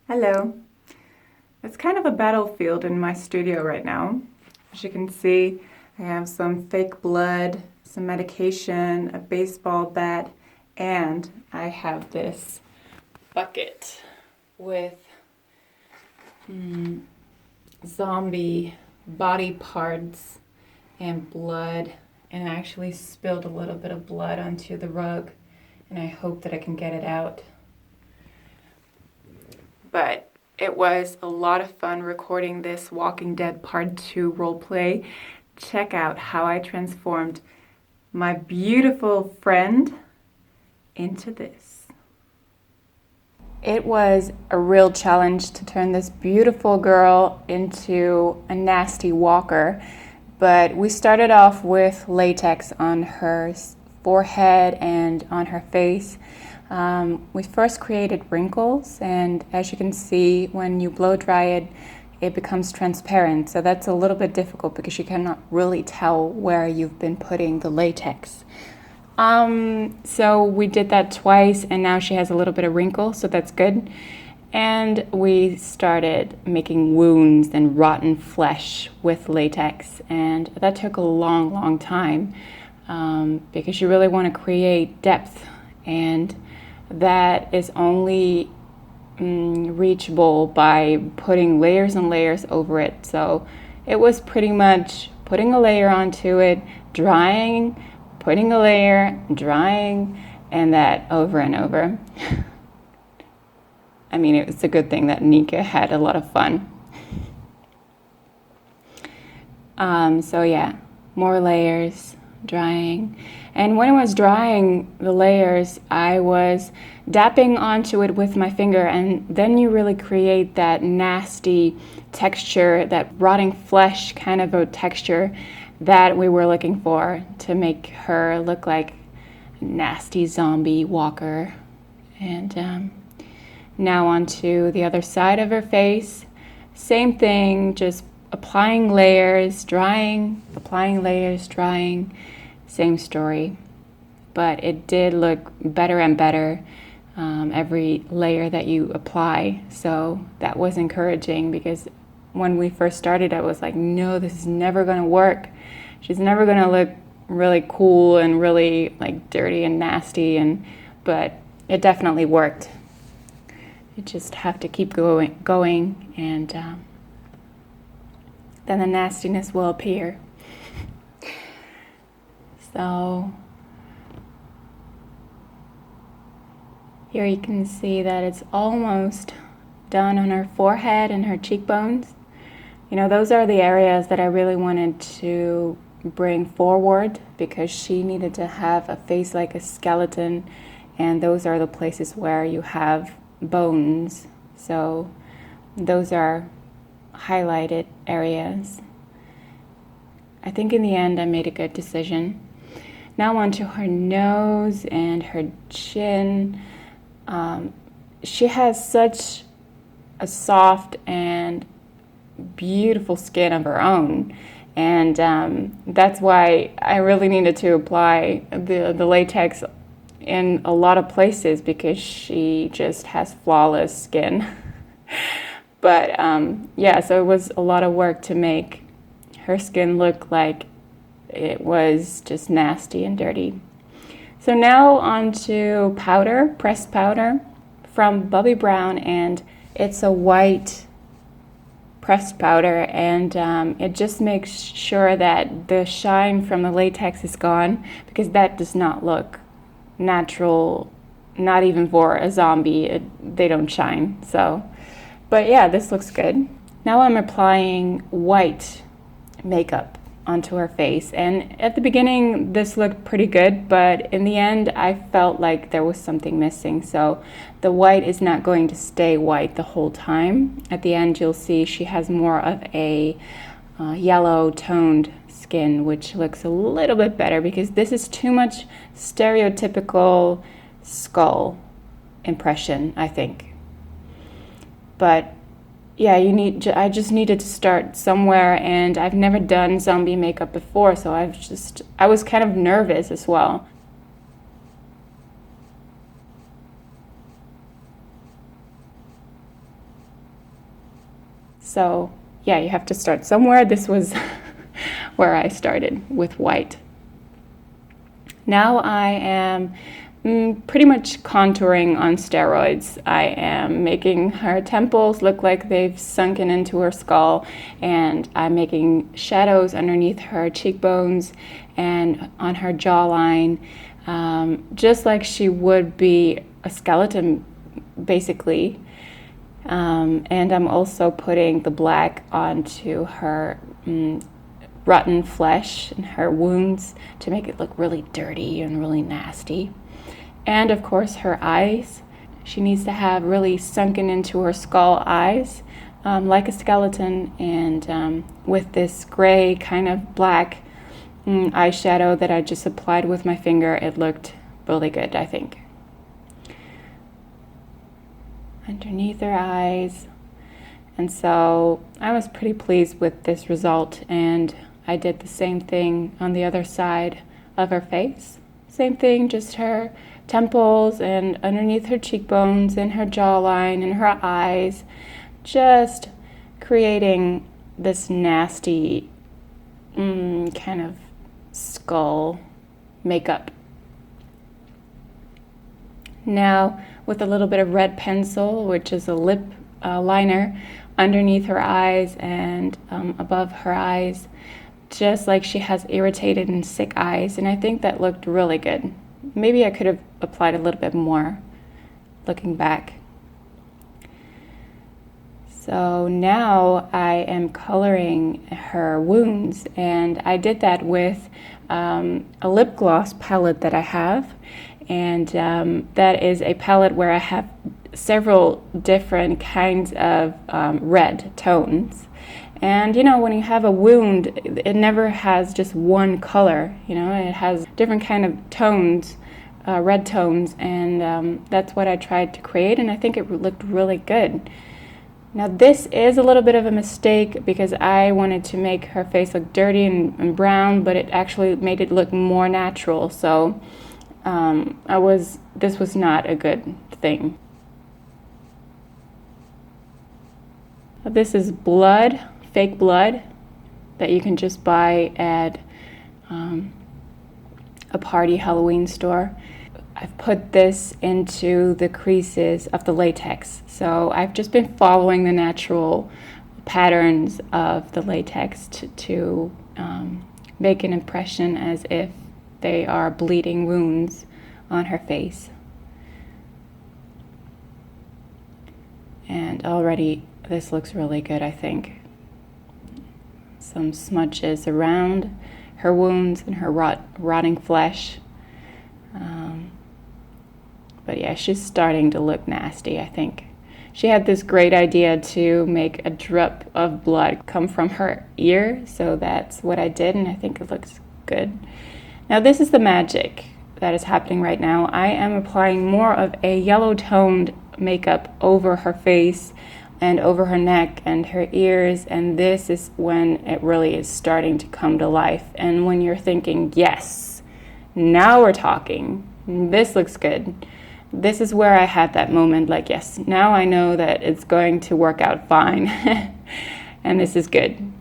Hello. It's kind of a battlefield in my studio right now. As you can see, I have some fake blood, some medication, a baseball bat, and I have this bucket with zombie body parts and blood, and I actually spilled a little bit of blood onto the rug, and I hope that I can get it out. But it was a lot of fun recording this Walking Dead Part 2 roleplay. Check out how I transformed my beautiful friend into this. It was a real challenge to turn this beautiful girl into a nasty walker, but we started off with latex on her forehead and on her face. We first created wrinkles, and as you can see, when you blow dry it, it becomes transparent. So that's a little bit difficult because you cannot really tell where you've been putting the latex. So we did that twice, and now she has a little bit of wrinkle, so that's good. And we started making wounds and rotten flesh with latex, and that took a long time because you really want to create depth, and that is only reachable by putting layers and layers over it. So it was pretty much putting a layer onto it, drying, putting a layer, drying, and that over and over. I mean, it was a good thing that Nienke had a lot of fun. So yeah, more layers, drying. And when I was drying the layers, I was dapping onto it with my finger, and then you really create that nasty texture, that rotting flesh kind of a texture that we were looking for to make her look like a nasty zombie walker. And now onto the other side of her face. Same thing, just applying layers, drying, applying layers, drying. Same story, but it did look better and better every layer that you apply. So that was encouraging, because when we first started, I was like, no, this is never going to work. She's never going to look really cool and really like dirty and nasty, but it definitely worked. You just have to keep going, and then the nastiness will appear. So here you can see that it's almost done on her forehead and her cheekbones. You know, those are the areas that I really wanted to bring forward, because she needed to have a face like a skeleton, and those are the places where you have bones. So those are highlighted areas. I think in the end I made a good decision. Now onto her nose and her chin. She has such a soft and beautiful skin of her own, and that's why I really needed to apply the latex in a lot of places, because she just has flawless skin. But yeah, so it was a lot of work to make her skin look like it was just nasty and dirty. So now on to powder, pressed powder from Bobbi Brown, and it's a white pressed powder, and it just makes sure that the shine from the latex is gone, because that does not look natural, not even for a zombie. They don't shine. So, but yeah, this looks good. Now I'm applying white makeup onto her face, and at the beginning this looked pretty good, but in the end I felt like there was something missing. So the white is not going to stay white the whole time. At the end you'll see she has more of a yellow toned skin, which looks a little bit better, because this is too much stereotypical skull impression, I think. But yeah, I just needed to start somewhere, and I've never done zombie makeup before, so I was kind of nervous as well. So yeah, you have to start somewhere. This was where I started, with white. Now I am pretty much contouring on steroids. I am making her temples look like they've sunken into her skull, and I'm making shadows underneath her cheekbones and on her jawline, just like she would be a skeleton, basically. And I'm also putting the black onto her rotten flesh and her wounds to make it look really dirty and really nasty. And of course her eyes. She needs to have really sunken into her skull eyes, like a skeleton, and with this gray kind of black eyeshadow that I just applied with my finger, it looked really good, I think. Underneath her eyes. And so I was pretty pleased with this result, and I did the same thing on the other side of her face. Same thing, just her temples and underneath her cheekbones and her jawline and her eyes, just creating this nasty kind of skull makeup. Now, with a little bit of red pencil, which is a lip liner, underneath her eyes and above her eyes, just like she has irritated and sick eyes, and I think that looked really good. Maybe I could have applied a little bit more, looking back. So now I am coloring her wounds, and I did that with a lip gloss palette that I have, and that is a palette where I have several different kinds of red tones. And you know, when you have a wound, it never has just one color, you know, it has different kind of tones, red tones, and that's what I tried to create, and I think it looked really good. Now this is a little bit of a mistake because I wanted to make her face look dirty and brown, but it actually made it look more natural, so this was not a good thing. This is blood, fake blood, that you can just buy at a party Halloween store. I've put this into the creases of the latex. So I've just been following the natural patterns of the latex to make an impression as if they are bleeding wounds on her face. And already this looks really good, I think. Some smudges around her wounds and her rotting flesh. But yeah, she's starting to look nasty, I think. She had this great idea to make a drip of blood come from her ear, so that's what I did, and I think it looks good. Now this is the magic that is happening right now. I am applying more of a yellow-toned makeup over her face and over her neck and her ears, and this is when it really is starting to come to life. And when you're thinking, yes, now we're talking, this looks good. This is where I had that moment, like, yes, now I know that it's going to work out fine, and this is good.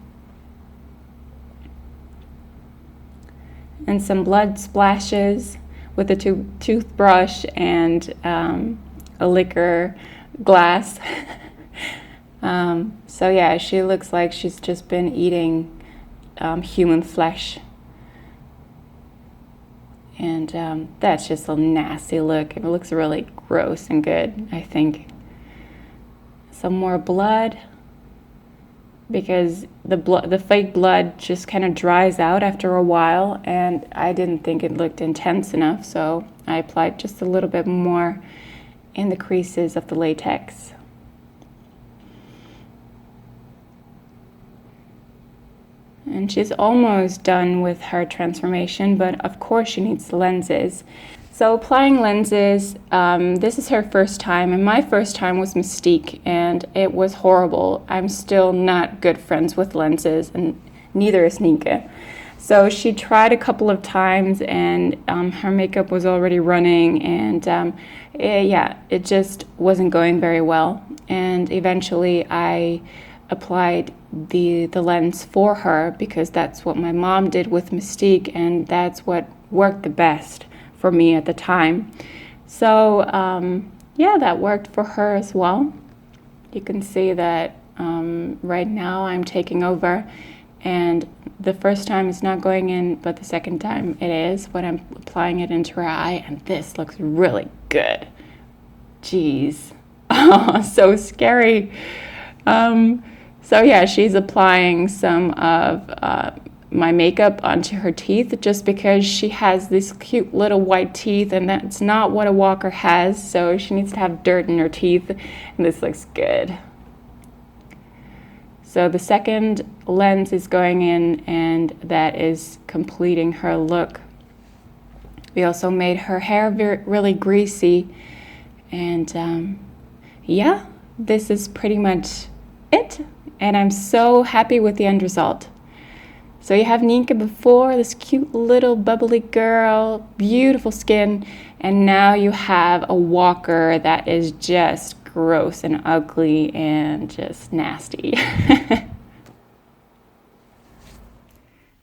And some blood splashes with a toothbrush and a liquor glass. So yeah, she looks like she's just been eating human flesh. And that's just a nasty look. It looks really gross and good, I think. Some more blood, because the fake blood just kind of dries out after a while, and I didn't think it looked intense enough, so I applied just a little bit more in the creases of the latex. And she's almost done with her transformation, but of course she needs lenses. So applying lenses, this is her first time, and my first time was Mystique, and it was horrible. I'm still not good friends with lenses, and neither is Nienke. So she tried a couple of times, and her makeup was already running, and it just wasn't going very well. And eventually I applied the lens for her because that's what my mom did with Mystique, and that's what worked the best for me at the time. So yeah, that worked for her as well. You can see that right now I'm taking over, and the first time it's not going in, but the second time it is when I'm applying it into her eye, and this looks really good. Jeez. Oh, so scary. So yeah, she's applying some of my makeup onto her teeth just because she has these cute little white teeth, and that's not what a walker has, so she needs to have dirt in her teeth, and this looks good. So the second lens is going in, and that is completing her look. We also made her hair really greasy, and yeah, this is pretty much it, and I'm so happy with the end result. So you have Nienke before, this cute little bubbly girl, beautiful skin, and now you have a walker that is just gross and ugly and just nasty.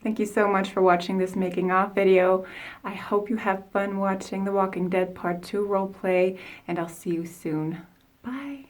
Thank you so much for watching this making off video. I hope you have fun watching The Walking Dead Part 2 roleplay, and I'll see you soon. Bye.